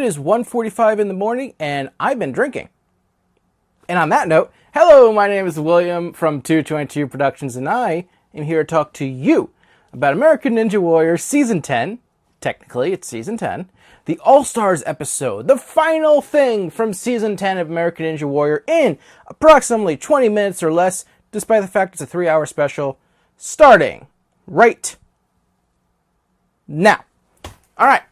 is 1:45 in the morning, and I've been drinking. And on that note, hello, my name is William from 222 Productions, and I am here to talk to you about American Ninja Warrior Season 10. Technically, it's Season 10. The All-Stars episode, the final thing from Season 10 of American Ninja Warrior in approximately 20 minutes or less, despite the fact it's a 3-hour special, starting right now. Alright.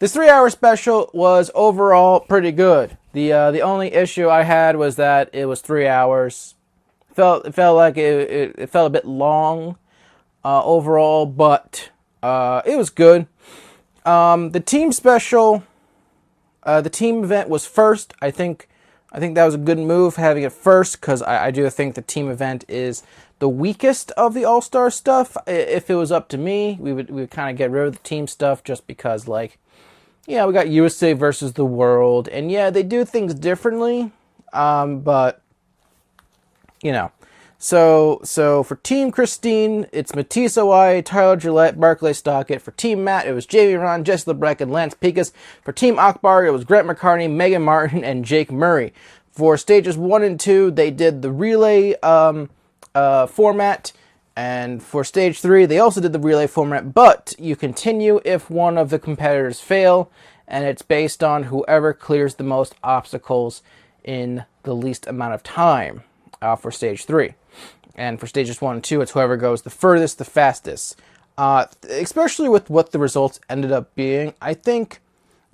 This 3-hour special was overall pretty good. The only issue I had was that it was 3 hours. It felt like it felt a bit long overall, but it was good. The team special, the team event was first. I think that was a good move having it first, because I do think the team event is the weakest of the All-Star stuff. If it was up to me, we would kind of get rid of the team stuff, just because, like, yeah, we got USA versus the world, and yeah, they do things differently, but, you know. So for Team Christine, it's Matisse Hawaii, Tyler Gillette, Barclay Stockett. For Team Matt, it was Jamie Ron, Jesse LeBrecq, and Lance Pickus. For Team Akbar, it was Grant McCartney, Megan Martin, and Jake Murray. For stages 1 and 2, they did the relay format. And for stage 3, they also did the relay format, but you continue if one of the competitors fail, and it's based on whoever clears the most obstacles in the least amount of time for stage 3. And for stages 1 and 2, it's whoever goes the furthest, the fastest. Especially with what the results ended up being, I think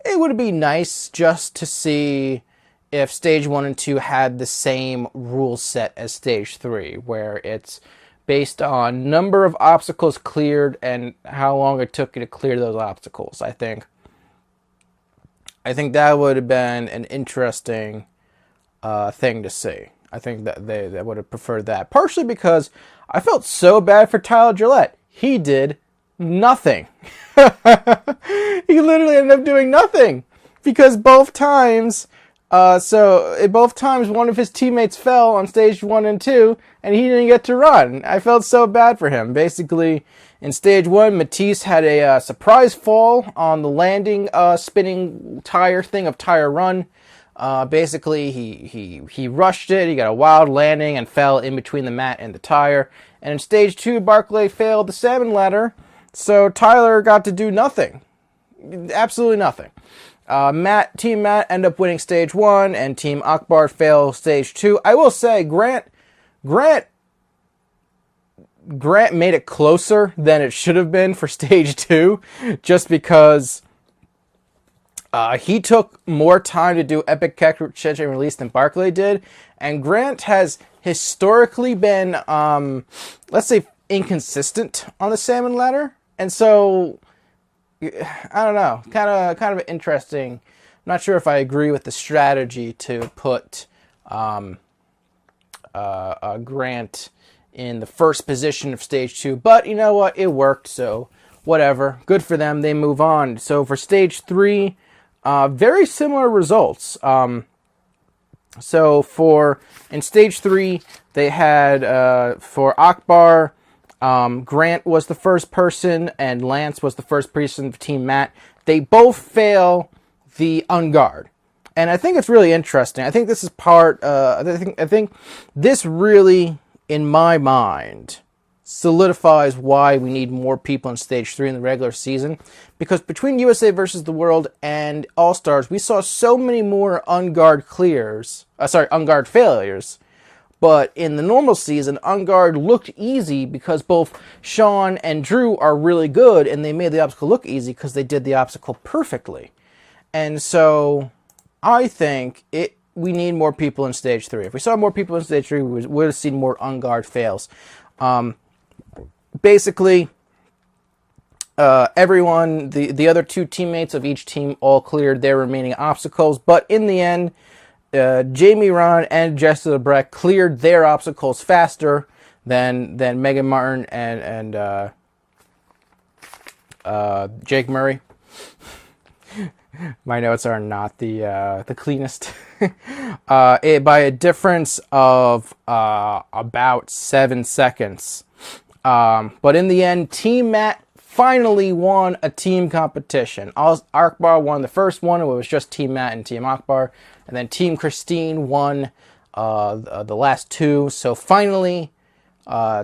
it would be nice just to see if stage 1 and 2 had the same rule set as stage 3, where it's based on number of obstacles cleared and how long it took you to clear those obstacles. I think that would have been an interesting thing to see. I think that they would have preferred that. Partially because I felt so bad for Tyler Gillette. He did nothing. He literally ended up doing nothing. Because both times one of his teammates fell on stage 1 and 2, and he didn't get to run. I felt so bad for him. Basically, in stage 1, Matisse had a surprise fall on the landing spinning tire thing of Tire Run. Basically, he rushed it, he got a wild landing, and fell in between the mat and the tire. And in stage 2, Barclay failed the Salmon Ladder, so Tyler got to do nothing. Absolutely nothing. Team Matt ended up winning stage 1, and Team Akbar failed stage 2. I will say, Grant made it closer than it should have been for stage 2, just because he took more time to do Epic Catch and Release than Barclay did, and Grant has historically been, let's say, inconsistent on the Salmon Ladder, and so I don't know, kind of interesting. I'm not sure if I agree with the strategy to put Grant in the first position of stage 2, but you know what, it worked, so whatever. Good for them, they move on. So for stage 3, very similar results. So in stage 3, they had for Akbar, Grant was the first person, and Lance was the first person of Team Matt. They both fail the unguard, and I think it's really interesting. I think this is part. I think this really, in my mind, solidifies why we need more people in stage 3 in the regular season. Because between USA versus the World and All Stars, we saw so many more unguard failures. But in the normal season, unguard looked easy because both Sean and Drew are really good, and they made the obstacle look easy because they did the obstacle perfectly. And so I think we need more people in stage 3. If we saw more people in stage 3, we would have seen more unguard fails. Basically, everyone, the other 2 teammates of each team all cleared their remaining obstacles, but in the end, Jamie Ron and Jesse LeBrecq cleared their obstacles faster than Megan Martin and Jake Murray. My notes are not the cleanest. By a difference of about 7 seconds. But in the end, Team Matt finally won a team competition. Akbar won the first one. It was just Team Matt and Team Akbar. And then Team Christine won the last two. So finally,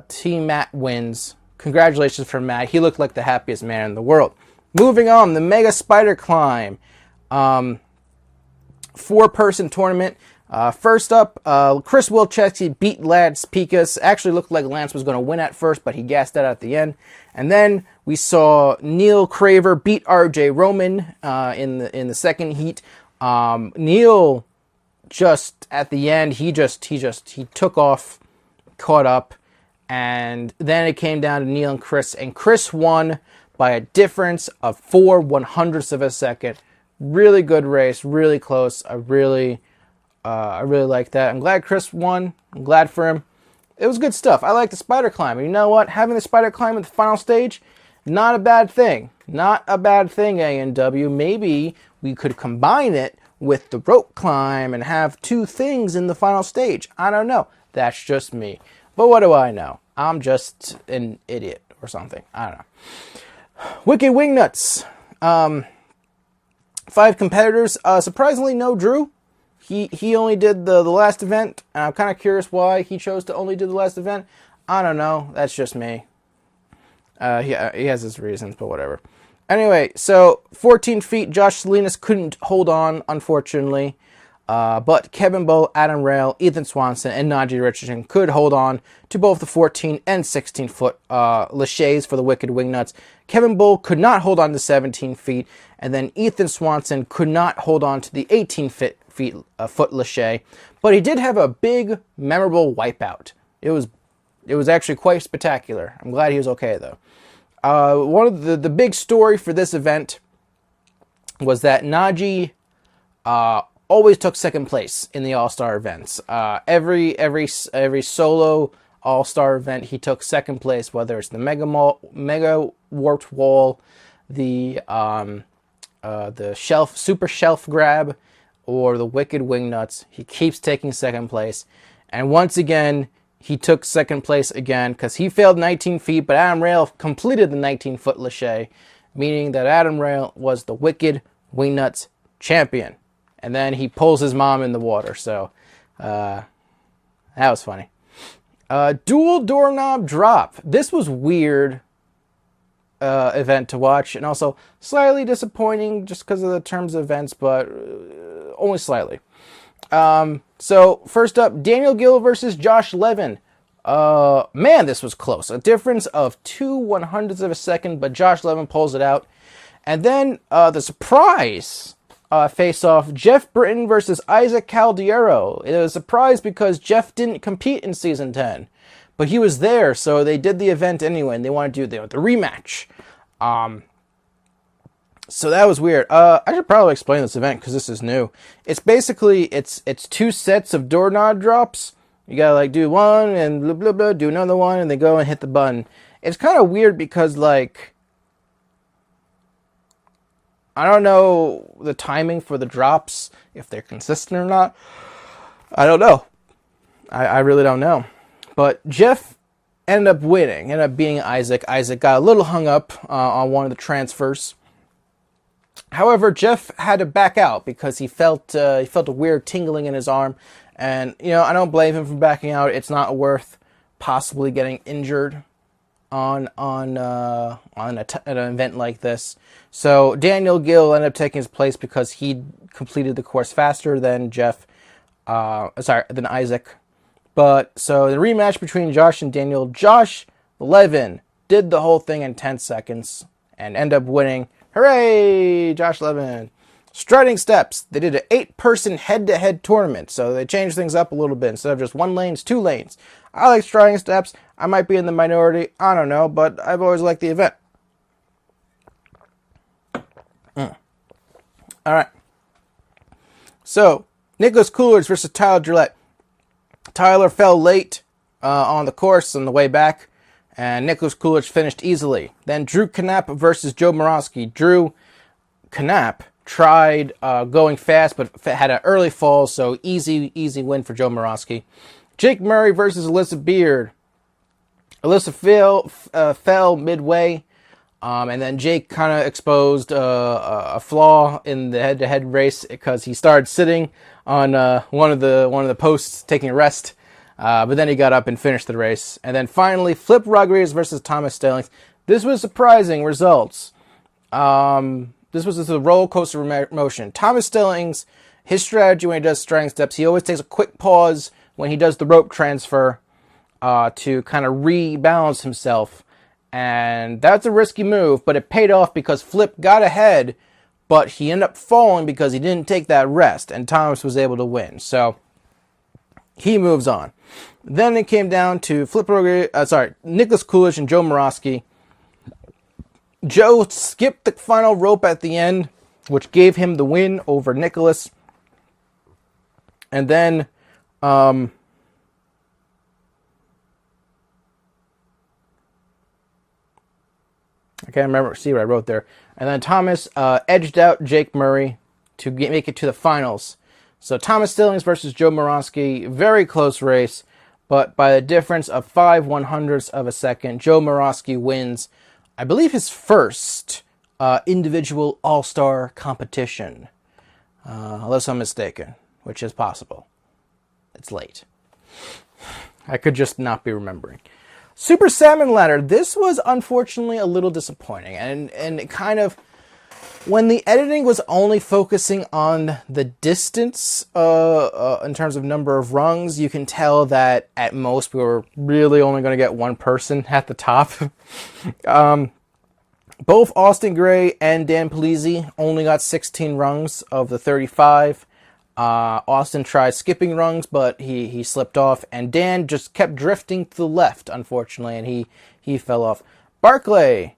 Team Matt wins. Congratulations for Matt. He looked like the happiest man in the world. Moving on, the Mega Spider Climb. 4-person tournament. First up, Chris Wilczewski beat Lance Pikas. Actually looked like Lance was going to win at first, but he gassed out at the end. And then we saw Neil Craver beat RJ Roman in the second heat. Neil just at the end, he took off, caught up, and then it came down to Neil and Chris won by a difference of 4/100ths of a second. Really good race, really close. I really like that. I'm glad Chris won. I'm glad for him. It was good stuff. I like the spider climb. And you know what? Having the spider climb at the final stage, not a bad thing. Not a bad thing, A&W. Maybe we could combine it with the rope climb and have two things in the final stage. I don't know. That's just me. But what do I know? I'm just an idiot or something. I don't know. Wicked Wingnuts. 5 competitors. Surprisingly, no Drew. He only did the last event. And I'm kind of curious why he chose to only do the last event. I don't know. That's just me. He has his reasons, but whatever. Anyway, so 14 feet. Josh Salinas couldn't hold on, unfortunately. But Kevin Bull, Adam Rail, Ethan Swanson, and Najee Richardson could hold on to both the 14 and 16-foot laches for the Wicked Wingnuts. Kevin Bull could not hold on to 17 feet, and then Ethan Swanson could not hold on to the 18-foot lache. But he did have a big, memorable wipeout. It was actually quite spectacular. I'm glad he was okay, though. One of the big story for this event was that Najee always took second place in the All-Star events. Every solo All-Star event, he took second place, whether it's the Mega Warped Wall, the Super Shelf Grab, or the Wicked Wingnuts. He keeps taking second place. And once again, he took second place again because he failed 19 feet, but Adam Rail completed the 19-foot lache, meaning that Adam Rail was the Wicked Wingnuts champion. And then he pulls his mom in the water. So that was funny. Dual doorknob drop. This was weird event to watch, and also slightly disappointing just because of the terms of events, but only slightly. So first up, Daniel Gill versus Josh Levin. Man, this was close. A difference of 2/100ths of a second, but Josh Levin pulls it out. And then the surprise face-off, Jeff Britton versus Isaac Caldiero. It was a surprise because Jeff didn't compete in Season 10, but he was there, so they did the event anyway, and they wanted to do the rematch. So that was weird. I should probably explain this event because this is new. It's basically, it's 2 sets of doorknob drops. You gotta like do one and blah, blah, blah, do another one, and then go and hit the button. It's kind of weird because like, I don't know the timing for the drops, if they're consistent or not. I don't know. I really don't know. But Jeff ended up winning, ended up being Isaac. Isaac got a little hung up on one of the transfers. However, Jeff had to back out because he felt a weird tingling in his arm. And, you know, I don't blame him for backing out. It's not worth possibly getting injured on an event like this. So Daniel Gill ended up taking his place because he completed the course faster than than Isaac. But so the rematch between Josh and Daniel, Josh Levin did the whole thing in 10 seconds and ended up winning. Hooray, Josh Levin. Striding steps. They did an 8-person head-to-head tournament, so they changed things up a little bit. Instead of just 1 lane, it's 2 lanes. I like striding steps. I might be in the minority. I don't know, but I've always liked the event. All right. So, Nicholas Coolidge versus Tyler Gillette. Tyler fell late on the course on the way back, and Nicholas Coolidge finished easily. Then Drew Knapp versus Joe Morosky. Drew Knapp tried going fast, but had an early fall, so easy win for Joe Morosky. Jake Murray versus Alyssa Beard. Alyssa fell midway. And then Jake kind of exposed a flaw in the head-to-head race because he started sitting on one of the posts taking a rest, but then he got up and finished the race. And then finally, Flip Rodriguez versus Thomas Stillings. This was surprising results. This was a roller coaster emotion. Thomas Stillings, his strategy when he does strang steps, he always takes a quick pause when he does the rope transfer to kind of rebalance himself. And that's a risky move, but it paid off because Flip got ahead, but he ended up falling because he didn't take that rest, and Thomas was able to win. So he moves on. Then it came down to Nicholas Coolidge and Joe Morosky. Joe skipped the final rope at the end, which gave him the win over Nicholas. And then I can't see what I wrote there. And then Thomas edged out Jake Murray to make it to the finals. So Thomas Stillings versus Joe Morosky, very close race, but by the difference of 5/100ths of a second, Joe Morosky wins, I believe, his first individual all-star competition, unless I'm mistaken, which is possible. It's late. I could just not be remembering. Super Salmon Ladder. This was unfortunately a little disappointing, and it kind of, when the editing was only focusing on the distance in terms of number of rungs, you can tell that at most we were really only going to get one person at the top. Both Austin Gray and Dan Polizzi only got 16 rungs of the 35. Austin tried skipping rungs, but he slipped off, and Dan just kept drifting to the left, unfortunately, and he fell off. Barclay,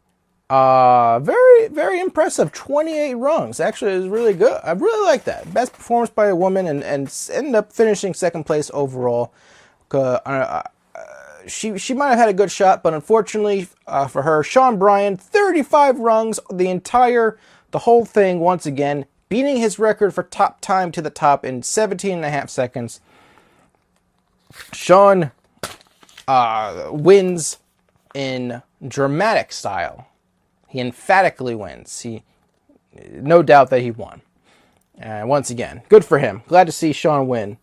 very, very impressive, 28 rungs. Actually, it was really good. I really like that. Best performance by a woman, and ended up finishing second place overall. She might have had a good shot, but unfortunately for her, Sean Bryan, 35 rungs, the whole thing once again, beating his record for top time to the top in 17.5 seconds. Sean wins in dramatic style. He emphatically wins. No doubt that he won. And once again, good for him. Glad to see Sean win.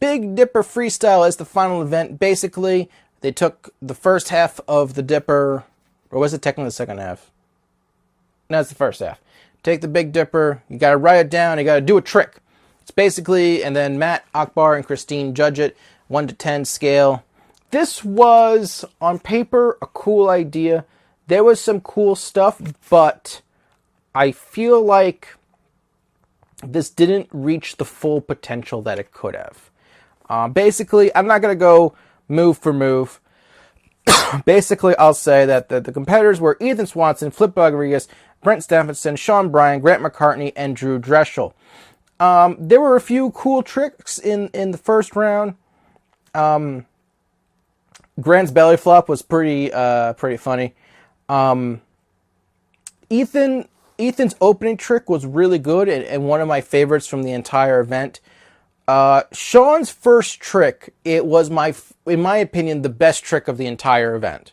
Big Dipper Freestyle is the final event. Basically, they took the first half of the Dipper, or was it technically the second half? No, it's the first half. Take the Big Dipper, you gotta write it down, you gotta do a trick. It's basically, and then Matt, Akbar, and Christine judge it, 1 to 10 scale. This was, on paper, a cool idea. There was some cool stuff, but I feel like this didn't reach the full potential that it could have. Basically, I'm not gonna go move for move. Basically, I'll say that the competitors were Ethan Swanson, Flip Rodriguez, Brent Stephenson, Sean Bryan, Grant McCartney, and Drew Dreschel. There were a few cool tricks in the first round. Grant's belly flop was pretty funny. Ethan's opening trick was really good and one of my favorites from the entire event. Sean's first trick, it was in my opinion, the best trick of the entire event.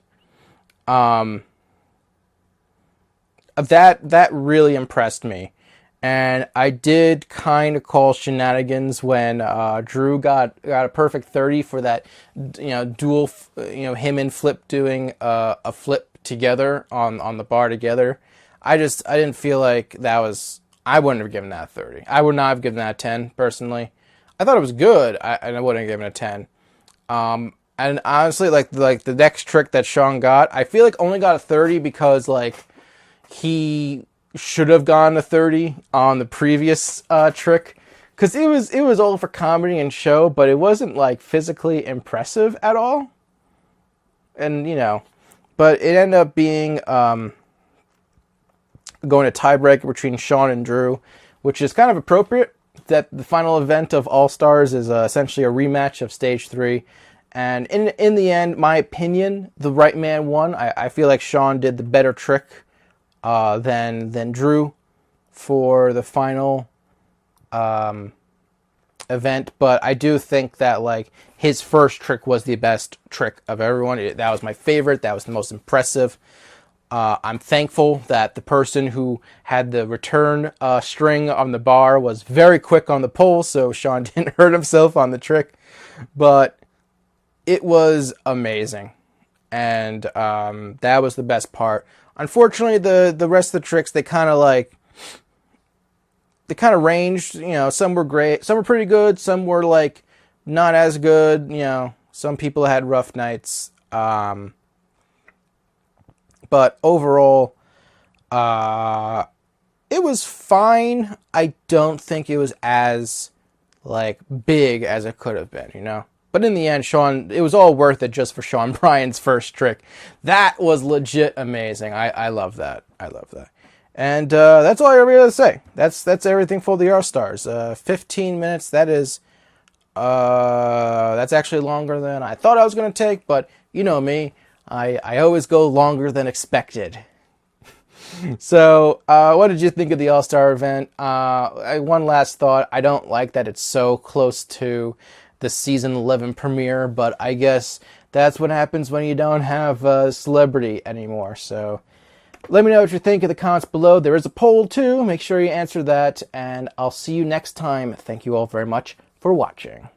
That really impressed me. And I did kind of call shenanigans when Drew got a perfect 30 for that, dual, him and Flip doing a flip together on the bar together. I didn't feel like that was, I wouldn't have given that a 30. I would not have given that a 10, personally. I thought it was good, and I wouldn't have given it a 10. And honestly, like the next trick that Sean got, I feel like only got a 30 because, he should have gone a 30 on the previous trick. Because it was all for comedy and show, but it wasn't, physically impressive at all. And, but it ended up being going to tiebreaker between Sean and Drew, which is kind of appropriate that the final event of All Stars is essentially a rematch of Stage 3. And in the end, my opinion, the right man won. I feel like Sean did the better trick than Drew for the final event. But I do think that his first trick was the best trick of everyone. That was my favorite. That was the most impressive. I'm thankful that the person who had the return string on the bar was very quick on the pole, so Sean didn't hurt himself on the trick. But it was amazing, and that was the best part. Unfortunately, the rest of the tricks, they kind of ranged. You know, some were great, some were pretty good, some were like not as good. You know, some people had rough nights. But overall, it was fine. I don't think it was as like big as it could have been, you know. But in the end, it was all worth it just for Sean Bryan's first trick. That was legit amazing. I love that. I love that. And that's all I really have to say. That's everything for the All-Stars. 15 minutes. That's actually longer than I thought I was going to take. But you know me, I always go longer than expected. So, what did you think of the All-Star event? One last thought. I don't like that it's so close to the season 11 premiere, but I guess that's what happens when you don't have a celebrity anymore. So, let me know what you think in the comments below. There is a poll too. Make sure you answer that, and I'll see you next time. Thank you all very much for watching.